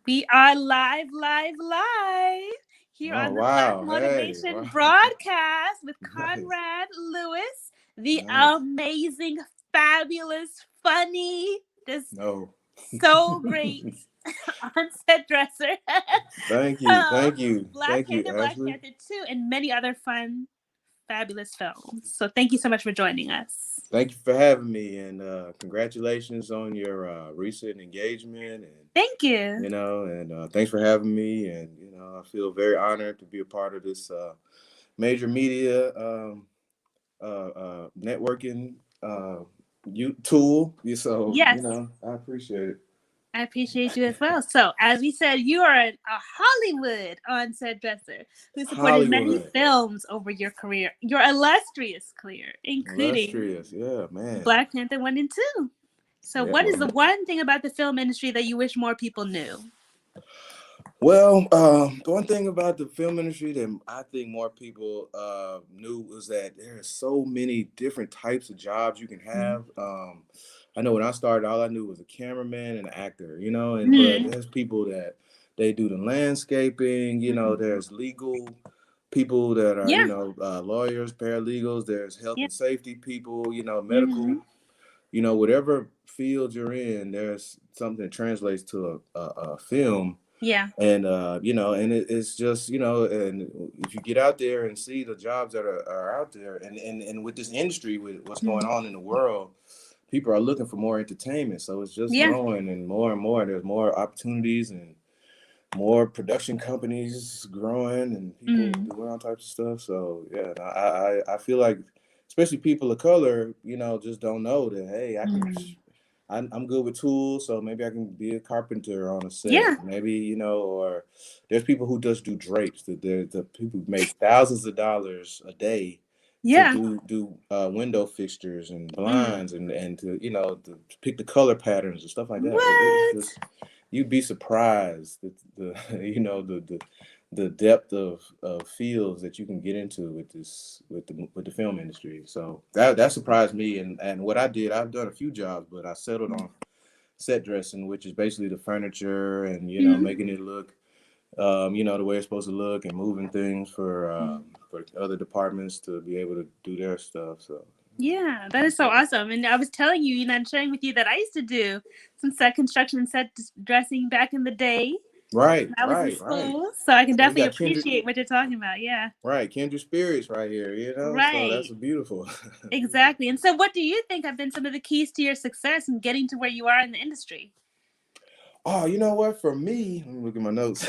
We are live here Oh on the Black wow! Hey, Motivation wow! broadcast with Nice, Konrad Lewis, the nice. amazing, fabulous, funny, just No, so great onset dresser. thank you, So, thank you, Black thank you, Panther, Black Ashley. Panther 2, and many other fun, fabulous films. So, thank you so much for joining us. Thank you for having me, and congratulations on your recent engagement, and Thank you. thanks for having me, and I feel very honored to be a part of this major media networking tool. So Yes. I appreciate it. I appreciate you as well. So, as we said, you are a Hollywood onset dresser who supported many Hollywood, films over your career, your illustrious career, including illustrious, yeah, man, Black Panther 1 and 2. So, yeah. what is the Well, one thing about the film industry that you wish more people knew? the one thing about the film industry that I think more people knew was that there are so many different types of jobs you can have. I know when I started, all I knew was a cameraman and an actor, and but Mm-hmm. there's people that they do the landscaping, Mm-hmm. there's legal people that are, Yeah. lawyers, paralegals, there's health Yeah. and safety people, medical, Mm-hmm. whatever field you're in, there's something that translates to a film Yeah. and and it's just and if you get out there and see the jobs that are out there and with this industry with what's going Mm-hmm. on in the world, people are looking for more entertainment, so it's just Yeah. growing and more there's more opportunities and more production companies growing and people Mm-hmm. doing all types of stuff. So yeah, I feel like especially people of color, just don't know that, hey, I'm good with tools, so maybe I can be a carpenter on a set. Yeah. Maybe, or there's people who just do drapes. The people who make thousands of dollars a day to Yeah. do window fixtures and Mm. blinds and to to pick the color patterns and stuff like that. It's What? just you'd be surprised that the the depth of fields that you can get into with this with the film industry. So that surprised me, and what I did, I've done a few jobs, but I settled on set dressing, which is basically the furniture and Mm-hmm. making it look the way it's supposed to look and moving things for other departments to be able to do their stuff. So Yeah, that is so awesome. And I was telling you, and sharing with you that I used to do some set construction and set dressing back in the day right, when I was in right, right. school. So I can So we definitely got kindred, appreciate what you're talking about. Yeah. right, kindred spirits right here, so that's Right. beautiful. Exactly. And so, what do you think have been some of the keys to your success in getting to where you are in the industry? Oh, you know what? For me, let me look at my notes.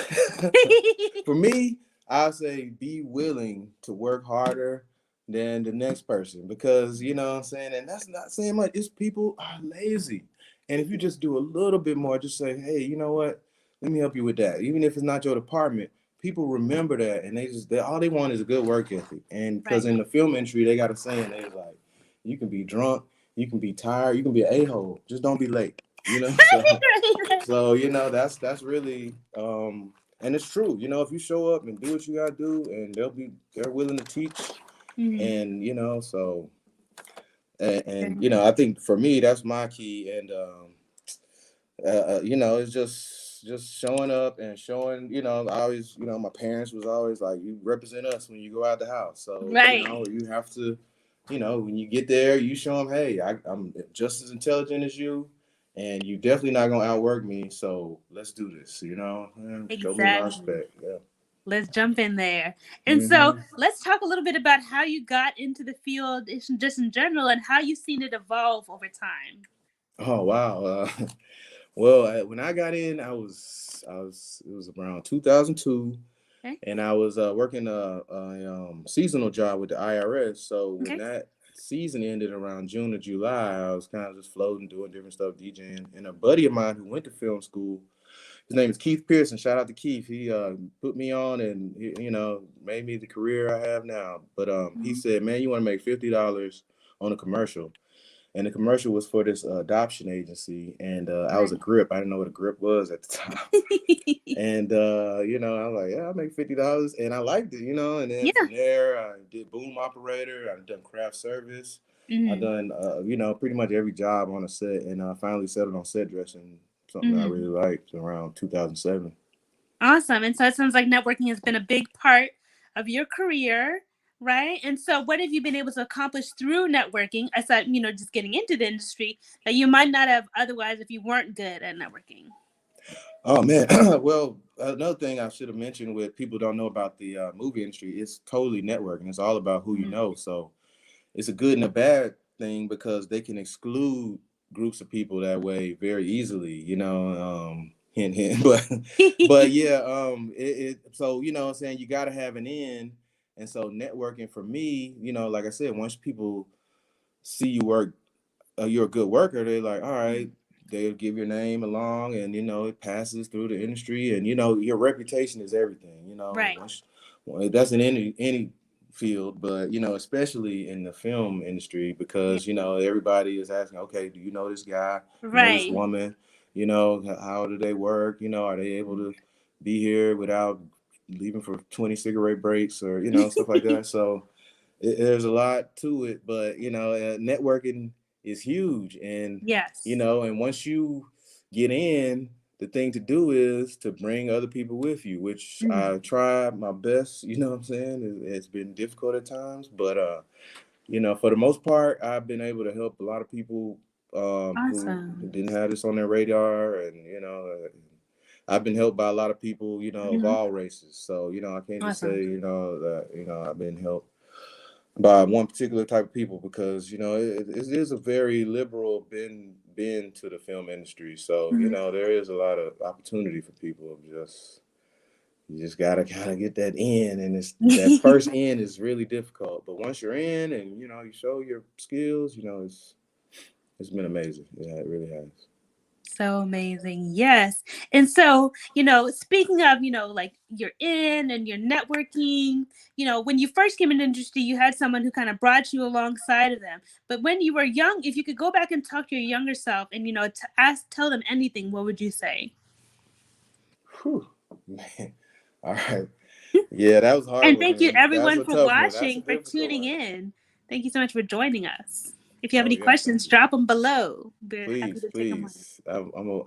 For me, I'll say be willing to work harder than the next person because you know what I'm saying, and that's not saying much. It's people are lazy. And if you just do a little bit more, just say, hey, you know what? Let me help you with that. Even if it's not your department, people remember that and they all they want is a good work ethic. And because Right. in the film industry, they got a saying, they like, you can be drunk, you can be tired, you can be an a-hole, just don't be late. So that's really and it's true. If you show up and do what you gotta do, and they're willing to teach, Mhm. and I think for me that's my key, and it's just showing up and showing. I always, my parents was always like, you represent us when you go out the house. So Right. you have to, when you get there, you show them, hey, I'm just as intelligent as you, and you definitely not gonna outwork me. So let's do this. And show me my Exactly. respect. Yeah. Let's jump in there. And so, Hmm. let's talk a little bit about how you got into the field, just in general, and how you've seen it evolve over time. Oh wow. Well, when I got in, it was around 2002, Okay. and I was working a seasonal job with the IRS. So when Okay. that season ended around June or July, I was kind of just floating, doing different stuff, DJing. And a buddy of mine who went to film school, his name is Keith Pearson. Shout out to Keith. He put me on and made me the career I have now. But he Mhm. said, "Man, you want to make $50 on a commercial?" And the commercial was for this adoption agency, and I was a Right. grip. I didn't know what a grip was at the time. And I was like, yeah, I'll make $50, and I liked it, And then Yeah. from there, I did boom operator. I done craft service. I Hmm. done pretty much every job on a set, and I finally settled on set dressing something that I really liked around 2007. Awesome. And so it sounds like networking has been a big part of your career, right? And so what have you been able to accomplish through networking, aside, just getting into the industry that you might not have otherwise if you weren't good at networking? Oh man, well, another thing I should have mentioned with people don't know about the movie industry, it's totally networking. It's all about who you know. So it's a good and a bad thing because they can exclude groups of people that way very easily, hint hint. But yeah, so what I'm saying, you gotta have an end. And so networking for me, like I said, once people see you work, you're a good worker, they're like, all right, they'll give your name along, and it passes through the industry, and your reputation is everything. Right. Well, that's in any field, but especially in the film industry, Yeah. because everybody is asking, okay, do you know this guy? You know this Right. woman? How do they work? Are they able to be here without leaving for 20 cigarette breaks, or stuff like that? So there's a lot to it, but networking is huge, and Yes. and once you get in, the thing to do is to bring other people with you, which I tried my best. What I'm saying, it's been difficult at times, but for the most part, I've been able to help a lot of people who Awesome. didn't have this on their radar, and I've been helped by a lot of people, of all races. So I can't just say Awesome. that I've been helped by one particular type of people, because it is a very liberal been to the film industry. So there is a lot of opportunity for people. You just gotta kind of get that in, and it's that first in is really difficult. But once you're in, and you show your skills, it's been amazing. Yeah, it really has. So amazing. Yes. And so, speaking of, like you're in and you're networking, when you first came in the industry, you had someone who kind of brought you alongside of them. But when you were young, if you could go back and talk to your younger self and, tell them anything, what would you say? Whew, man. All right. Yeah, that was a hard And one, thank you man. That's everyone a for tough one. That's a watching, for difficult tuning one. in. Thank you so much for joining us. If you have Oh any yeah, thank questions, you. drop them below. We're happy Please, to take them on. please.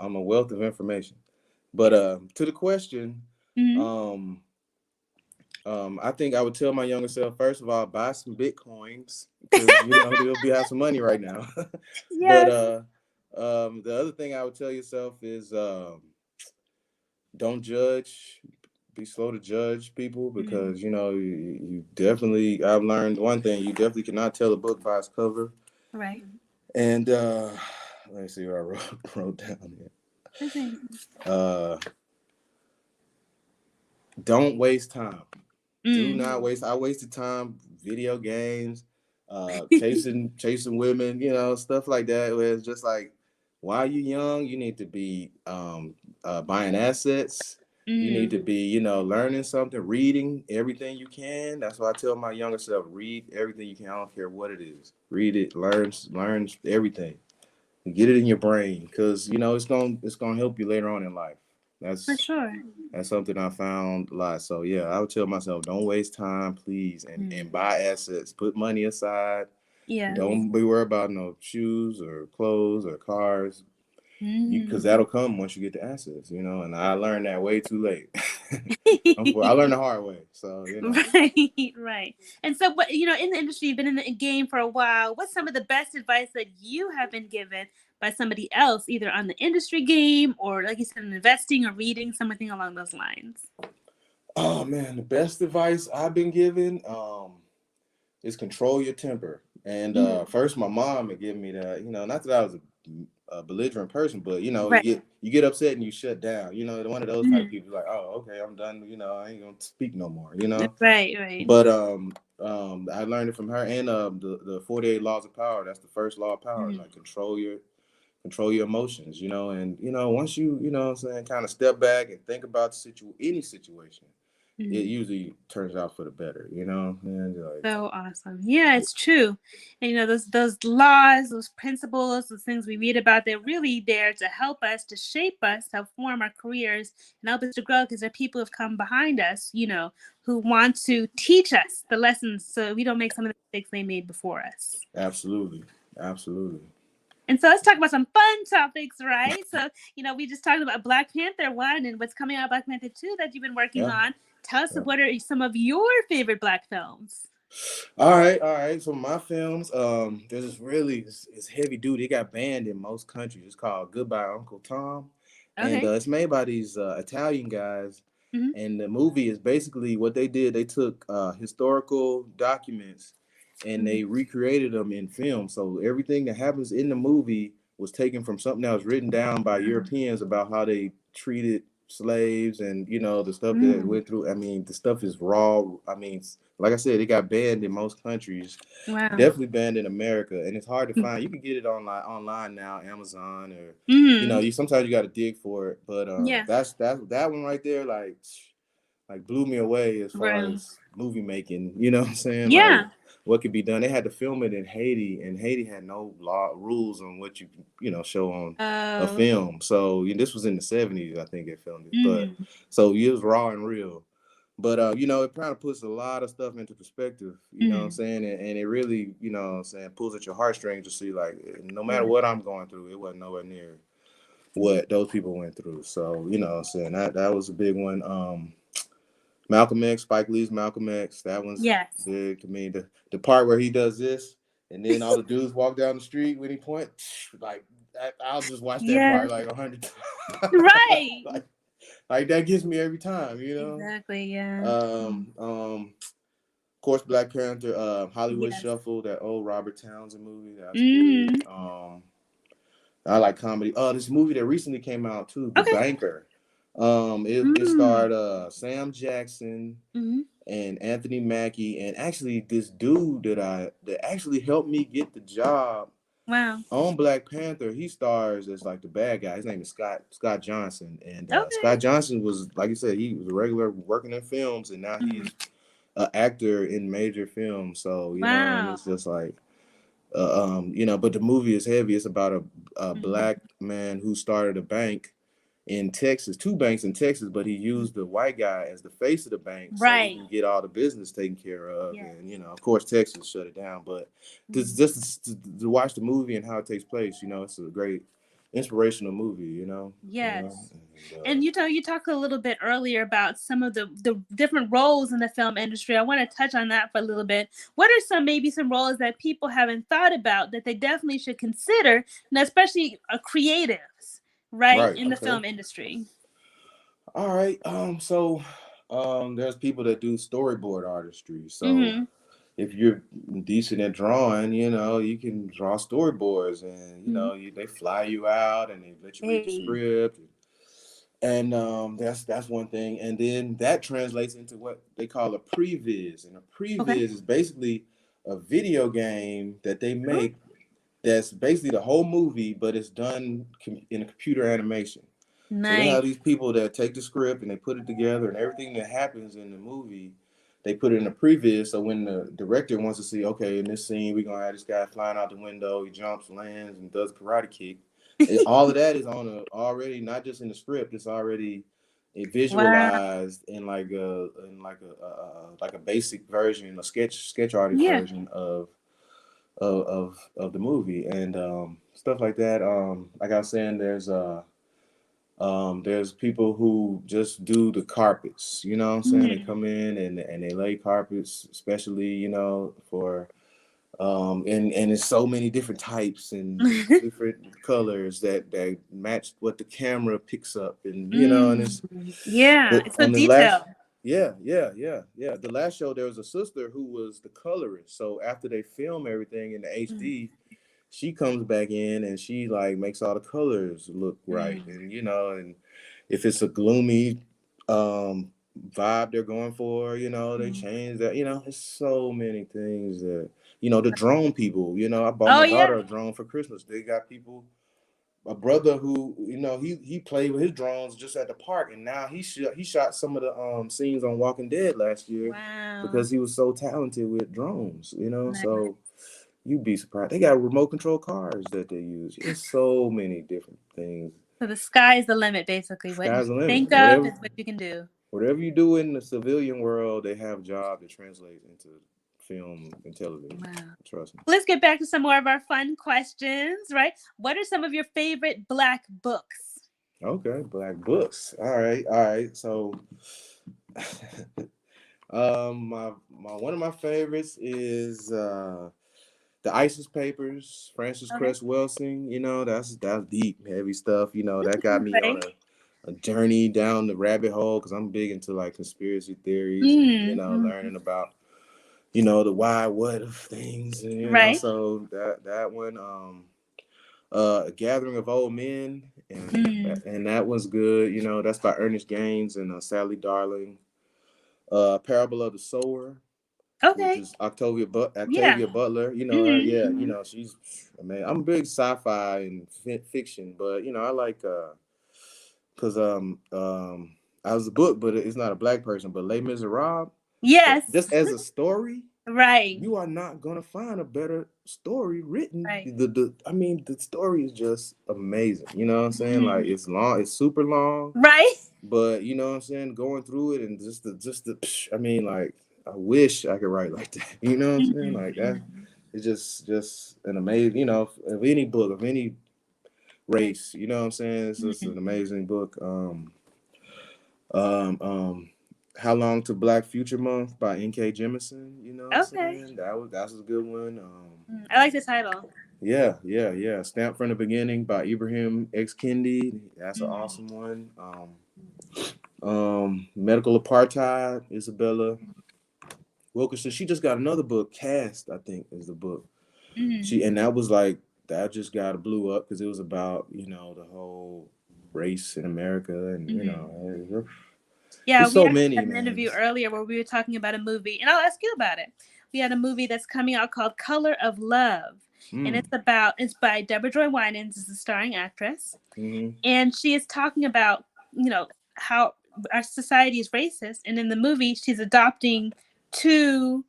I'm a wealth of information. But to the question, Hmm. um, I think I would tell my younger self, first of all, buy some bitcoins, because they'll be have some money right now. But Yes. the other thing I would tell yourself is, don't judge. Be slow to judge people, Mm, because you definitely. I've learned one thing: you definitely cannot tell a book by its cover. right. And let me see what I wrote down here. Okay. Uh, don't waste time. Do Mm. not waste. I wasted time video games, chasing women, stuff like that. Where it's just like, while you're young, you need to be buying assets. You need Mm. to be, learning something, reading everything you can. That's why I tell my younger self, read everything you can. I don't care what it is. Read it, learn everything. Get it in your brain, because it's gonna help you later on in life. For That's sure. that's something I found a lot. So yeah, I would tell myself, don't waste time, please, and Mm. buy assets. Put money aside. Yes. Don't be worried about no shoes or clothes or cars, because Mm. that'll come once you get the assets. And I learned that way too late. I learned the hard way. So Right, right. And so, what in the industry, you've been in the game for a while. What's some of the best advice that you have been given by somebody else, either on the industry game or, like you said, in investing or reading, something along those lines? oh man, the best advice I've been given is control your temper. And Mm. first, my mom had given me that. Not that I was a belligerent person, but you Right. get upset and you shut down. One of those type of Mhm. people, like, oh, okay, I'm done. I ain't gonna speak no more. Right, right. But I learned it from her, and the 48 laws of power. That's the first law of power. Mhm. Like, control your emotions. And once what I'm saying, kind of step back and think about any situation, it Mhm. usually turns out for the better. And like, So awesome. Yeah, it's true. And those laws, those principles, those things we read about, they're really there to help us, to shape us, to form our careers and help us to grow, because there are people who have come behind us, who want to teach us the lessons so we don't make some of the mistakes they made before us. absolutely, absolutely. And so let's talk about some fun topics, right? So, we just talked about Black Panther 1 and what's coming out Black Panther 2 that you've been working Yeah. on. Tell us Yeah. what are some of your favorite Black films? All right, all right. So my films, there's this really it's heavy duty. It got banned in most countries. It's called Goodbye Uncle Tom, and Okay. it's made by these Italian guys. Hmm. And the movie is basically what they did. They took historical documents and Hmm. they recreated them in film. So everything that happens in the movie was taken from something that was written down by Europeans about how they treated slaves and the stuff that they Mm. went through. I mean, the stuff is raw. I mean, like I said, it got banned in most countries. Wow. Definitely banned in America, and it's hard to find. You can get it online now, Amazon, or Mm. you sometimes you got to dig for it. But Yeah. that one right there, like blew me away as far Right. as movie making. You know what I'm saying? Like Yeah. what could be done. They had to film it in Haiti, and Haiti had no law rules on what you show on a Oh. film. So this was in the '70s, I think they filmed it. But Mm. so it was raw and real. But it kind of puts a lot of stuff into perspective, you know what I'm Mm. saying? And it really, what I'm saying, pulls at your heartstrings to see like no matter Yeah. what I'm going through, it wasn't nowhere near Mm. what those people went through. So, what I'm saying, that was a big one. Malcolm X, Spike Lee's Malcolm X, that one's Yes. big to me. The part where he does this and then all the dudes walk down the street when he point, like I'll just watch that part Yes. like 100 times. Right. like that gets me every time, Exactly. Yeah. Mm. Of course, Black Panther, Hollywood Yes. Shuffle, that old Robert Townsend movie, that's big. Mm. I like comedy. Oh, this movie that recently came out too, The Okay. Banker. It Mm. starred Sam Jackson Mm. and Anthony Mackie, and actually this dude that actually helped me get the job Wow. on Black Panther. He stars as like the bad guy. His name is Scott Johnson, and Okay. Scott Johnson was, like you said, he was a regular working in films, and now he Mm. is an actor in major films. So and Wow. it's just like, but the movie is heavy. It's about a Mm. black man who started a bank in Texas, two banks in Texas, but he used the white guy as the face of the bank so he Right. can get all the business taken care of. Yes. And of course, Texas shut it down. But Mm. to watch the movie and how it takes place, it's a great inspirational movie. Yes. And, And you talked a little bit earlier about some of the different roles in the film industry. I want to touch on that for a little bit. What are some roles that people haven't thought about that they definitely should consider, and especially creatives, right, right. in the Okay. film industry? All right. There's people that do storyboard artistry. So Mm-hmm. if you're decent at drawing, you can draw storyboards, and Mm-hmm. they fly you out and they let you read the Hey. script. And that's one thing. And then that translates into what they call a previs. And a previs Okay. is basically a video game that they Oh, make that's basically the whole movie, but it's done in a computer animation. So they nice. have these people that take the script and they put it together, and everything that happens in the movie, they put it in a previs. So when the director wants to see, okay, in this scene, we're gonna have this guy flying out the window, he jumps, lands, and does a karate kick. All of that is already not just in the script; it's already Wow. visualized in like a basic version, a sketch artist Yeah. version of the movie, and stuff like that. Like I was saying, there's people who just do the carpets, what I'm saying? They Mm-hmm. come in and they lay carpets, especially, for and it's so many different types and different colors that match what the camera picks up, and and Mm. it's Yeah. but It's so on the last detailed. yeah. The last show there was a sister who was the colorist. So after they film everything in the HD, she comes back in and she like makes all the colors look right, Mm-hmm. and and if it's a gloomy um vibe they're going for, they change that. It's so many things that the drone people. I bought Oh my yeah. daughter a drone for Christmas. They got people. A brother who he played with his drones just at the park, and now he shot some of the scenes on Walking Dead last year Wow. because he was so talented with drones. Nice. So you'd be surprised. They got remote control cars that they use. It's so many different things. So the sky is the limit, basically. What you Sky's the limit. think of is what you can do. Whatever you do in the civilian world, they have a job that translates into film and television. Wow. Trust me. Let's get back to some more of our fun questions, right? What are some of your favorite Black books? Okay, black books. All right. So, my one of my favorites is the ISIS Papers, Francis Okay. Cress Welsing. You know, that's deep, heavy stuff. You know, that got me on Right. a journey down the rabbit hole because I'm big into like conspiracy theories and Mm-hmm. learning about the why what of things. And, Right. so that one. A Gathering of Old Men, Mm. and that was good. That's by Ernest Gaines and Sally Darling. Parable of the Sower, which Okay. is Yeah. Octavia Butler. You know her, yeah. Mm-hmm. She's. I mean, I'm a big sci-fi and fiction, but I like because I was a book, but it's not a black person. But Les Miserables, just Yes. as a story, Right. you are not gonna find a better story written. Right. I mean, the story is just amazing. You know what I'm saying? Like Mm. it's long, it's super long, Right. but you know what I'm saying. Going through it and just the. I mean, like I wish I could write like that. You know what I'm saying? Like that. Mm-hmm. It's just an amazing. Of any book of any race. You know what I'm saying? It's just an Mm-hmm. amazing book. Um, um, How Long to Black Future Month by N.K. Jemisin. You know what I'm Okay. saying? That's a good one. I like the title. Yeah. Stamp from the Beginning by Ibrahim X. Kendi. That's an Mm-hmm. awesome one. Medical Apartheid, Isabella Wilkerson. She just got another book, Cast, I think is the book. Mm-hmm. And that was like that just got blew up because it was about, the whole race in America and Mm-hmm. Yeah, it's we so actually many, had an man. interview earlier where we were talking about a movie, and I'll ask you about it. We had a movie that's coming out called Color of Love, and Mm, it's by Deborah Joy Winans, is the starring actress, mm-hmm, and she is talking about how our society is racist, and in the movie she's adopting two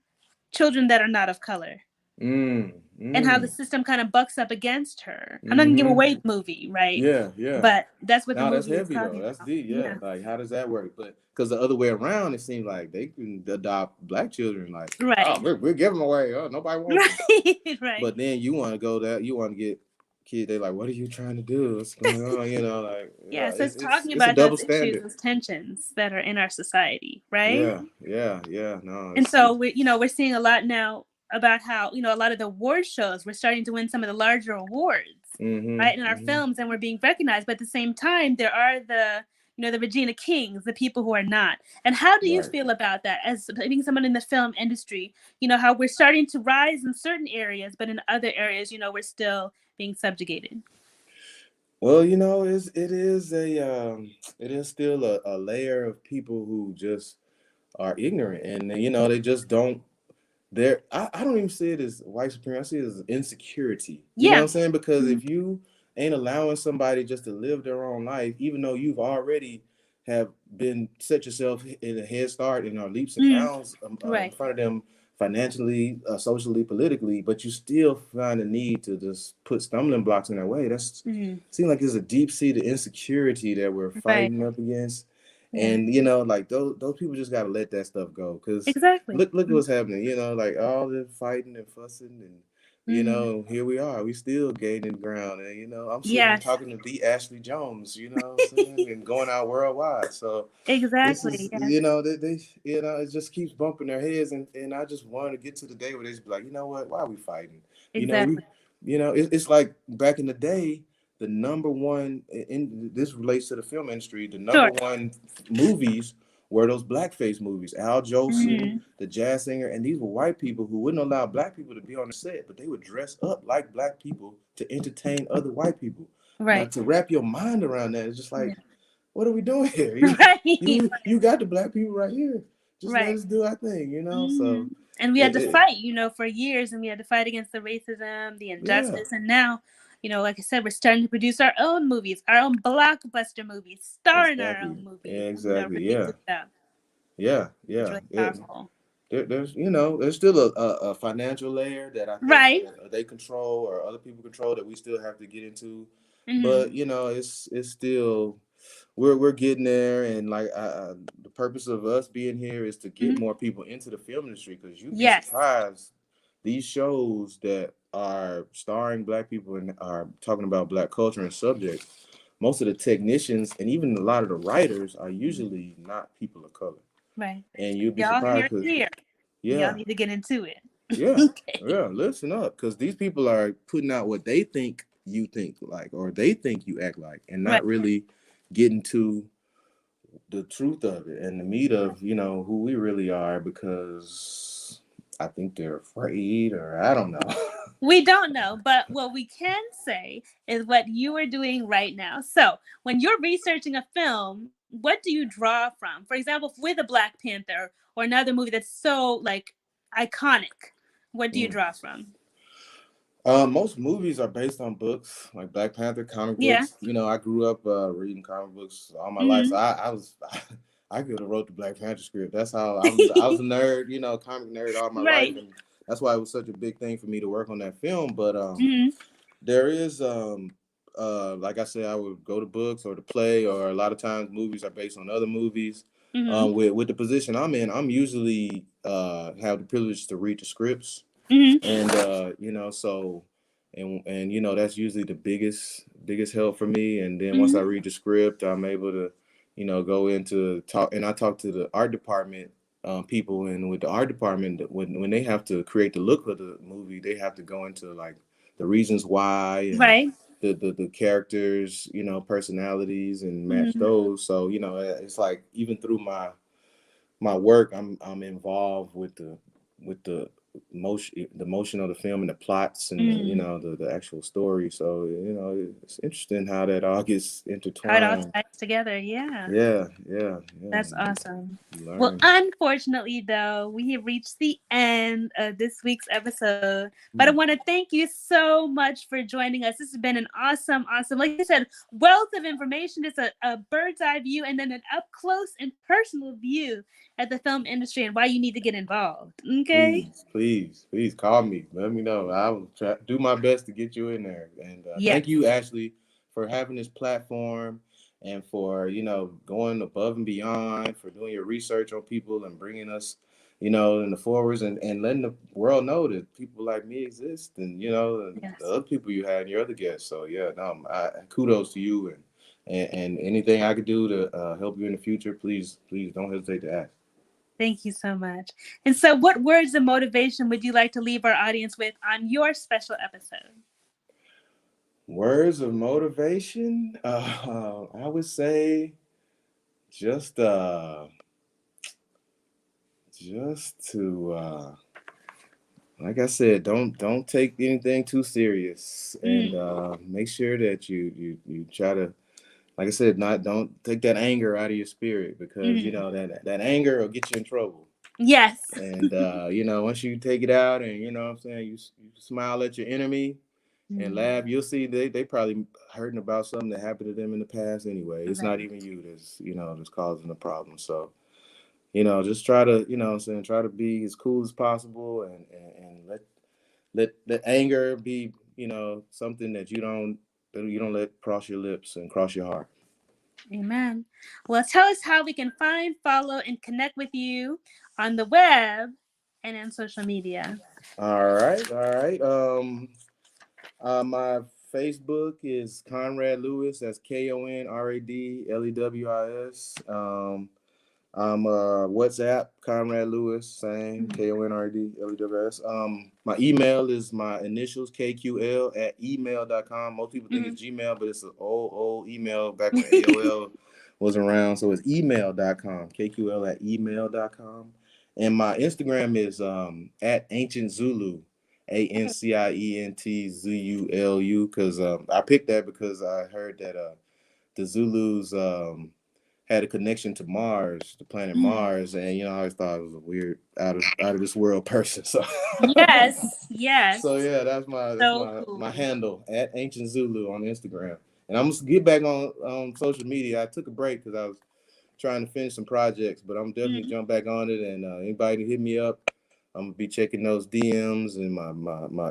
children that are not of color, mm, and how the mm, system kind of bucks up against her. I'm not gonna give mm-hmm. away the movie, right? Yeah. But that's what the Now that's movie is heavy though. talking That's about. deep. Yeah. Yeah. Like, how does that work? But because the other way around, it seems like they can adopt black children. Like, oh, Right. we're giving them away. Oh, nobody wants them. Right. Right. But then you want to go that you want to get kids. They like, what are you trying to do? What's going on? Like, Yeah, so it's talking it's a about double those issues, standard. those tensions that are in our society, right? Yeah. No, And so we're seeing a lot now about how a lot of the award shows we're starting to win some of the larger awards, right, in our mm-hmm. films, and we're being recognized. But at the same time, there are the Regina Kings, the people who are not. And how do you Right. feel about that as being someone in the film industry? How we're starting to rise in certain areas, but in other areas, we're still being subjugated. Well, it is still a layer of people who just are ignorant and they just don't I don't even see it as white supremacy. I see it as insecurity. You know what Yeah. I'm saying? Because Mhm. if you ain't allowing somebody just to live their own life, even though you've already have been set yourself in a head start and are leaps and Mm. bounds in Right. front of them financially, socially, politically, but you still find a need to just put stumbling blocks in their way. That's Mhm. seems like there's a deep seated insecurity that we're Right. fighting up against. Yeah. And like those people just gotta let that stuff go. Cause Exactly. look what's happening, like all the fighting and fussing and Mm-hmm. here we are. We still gaining ground. And I'm sitting here Yes. talking to D. Ashley Jones, what I'm saying, and going out worldwide. So this Exactly. is Yes. it just keeps bumping their heads and I just want to get to the day where they just be like, you know what, why are we fighting? We Exactly. it's like back in the day, the number one in this relates to the film industry, the number Sure. one movies were those blackface movies. Al Jolson, Mm-hmm. the jazz singer, and these were white people who wouldn't allow black people to be on the set, but they would dress up like black people to entertain other white people. Now Right. to wrap your mind around that, it's just Yeah. like, what are we doing here? Right. You got the black people right here. Just let Right. us do our thing, Hmm. So And we had it, to it fight, for years, and we had to fight against the racism, the yeah, injustice, and now, like I said, we're starting to produce our own movies, our own blockbuster movies, star in our exactly. own movies. Exactly. Really Yeah. good stuff. Yeah. It's Yeah. really powerful. There's still a financial layer that I think Right. that they control or other people control that we still have to get into, Mm-hmm. but it's still we're getting there, and like the purpose of us being here is to get Mhm. more people into the film industry, because you'd be Yes. surprised, these shows that are starring Black people and are talking about Black culture and subjects, most of the technicians and even a lot of the writers are usually not people of color. Right. And you'd be Y'all surprised hear it because, here. Y'all yeah, need to get into it. yeah, Okay. yeah, listen up, because these people are putting out what they think you think like, or they think you act like, and Right. not really getting to the truth of it and the meat of, who we really are, because I think they're afraid, or I don't know. We don't know, but what we can say is what you are doing right now. So, when you're researching a film, what do you draw from? For example, with a Black Panther or another movie that's so like iconic, what do you Mm. draw from? Most movies are based on books, like Black Panther comic Yeah. books. I grew up reading comic books all my life, so Hmm. I was I could have wrote the Black Panther script. That's how I was a nerd, comic nerd all my life, Right. and that's why it was such a big thing for me to work on that film. But Hmm. there is like I said, I would go to books or to play, or a lot of times movies are based on other movies. Hmm. With the position I'm in, I'm usually have the privilege to read the scripts, Hmm. and so, and that's usually the biggest help for me. And then once I Hmm. read the script, I'm able to go into talk, and I talk to the art department people. And with the art department, when they have to create the look of the movie, they have to go into like the reasons why, and Right. the characters, personalities, and match Hmm. those. So it's like, even through my work, I'm involved with the motion of the film, and the plots, and Mm. the actual story. So it's interesting how that all gets How it all intertwined. ties together. Yeah. Yeah, yeah, yeah. That's awesome. You Well, learn. unfortunately, though, we have reached the end of this week's episode. But I Hmm. want to thank you so much for joining us. This has been an awesome, like I said, wealth of information. It's a bird's eye view and then an up close and personal view at the film industry and why you need to get involved. Okay? Please, please, please call me. Let me know. I will do my best to get you in there. And thank Yes. you, Ashley, for having this platform, and for going above and beyond, for doing your research on people and bringing us, in the forwards, and letting the world know that people like me exist, and and the Yes. other people you had and your other guests. So yeah, no, kudos to you, and anything I could do to help you in the future, please don't hesitate to ask. Thank you so much. And so, what words of motivation would you like to leave our audience with on your special episode? Words of motivation, I would say just to like I said, don't take anything too serious, and Mm. make sure that you try to, like I said, not don't take that anger out of your spirit, because Mm. that anger will get you in trouble. Yes. And once you take it out, and what I'm saying, you smile at your enemy and Mm. laugh, you'll see they probably hurting about something that happened to them in the past anyway. It's not Right. even you that's causing the problem. So just try to, what I'm saying, try to be as cool as possible, and let anger be, something that you don't let cross your lips and cross your heart. Amen. Well, tell us how we can find, follow, and connect with you on the web and on social media. All right, all right. My Facebook is Konrad Lewis. That's KonradLewis. I'm WhatsApp, Conrad Lewis, same, Mm. KonradLewis. My email is my initials, KQL at email.com. Most people think Mm. it's Gmail, but it's an old email back when AOL was around. So it's email.com, KQL at email.com. And my Instagram is at Ancient Zulu, ANCIENTZULU, because I picked that because I heard that the Zulus had a connection to Mars, the planet Mm. Mars, and I always thought it was a weird out of this world person. So Yes. Yes. so yeah, that's So my cool. handle at Ancient Zulu on Instagram. And I'm gonna get back on social media. I took a break because I was trying to finish some projects, but I'm definitely Mm. jump back on it. And anybody hit me up, I'm gonna be checking those DMs and my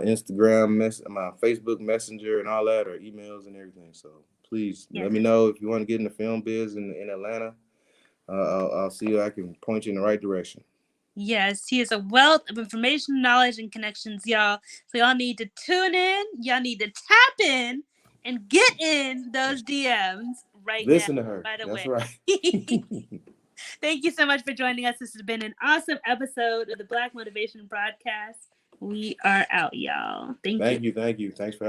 Instagram my Facebook Messenger and all that, or emails and everything. So please let Yes. me know if you want to get in the film biz in Atlanta. I'll see if I can point you in the right direction. Yes, he is a wealth of information, knowledge, and connections, y'all. So y'all need to tune in. Y'all need to tap in and get in those DMs right now, Listen to her. right That's away. right. Thank you so much for joining us. This has been an awesome episode of the Black Motivation Broadcast. We are out, y'all. Thank you. Thank you. Thank you. Thanks for having me.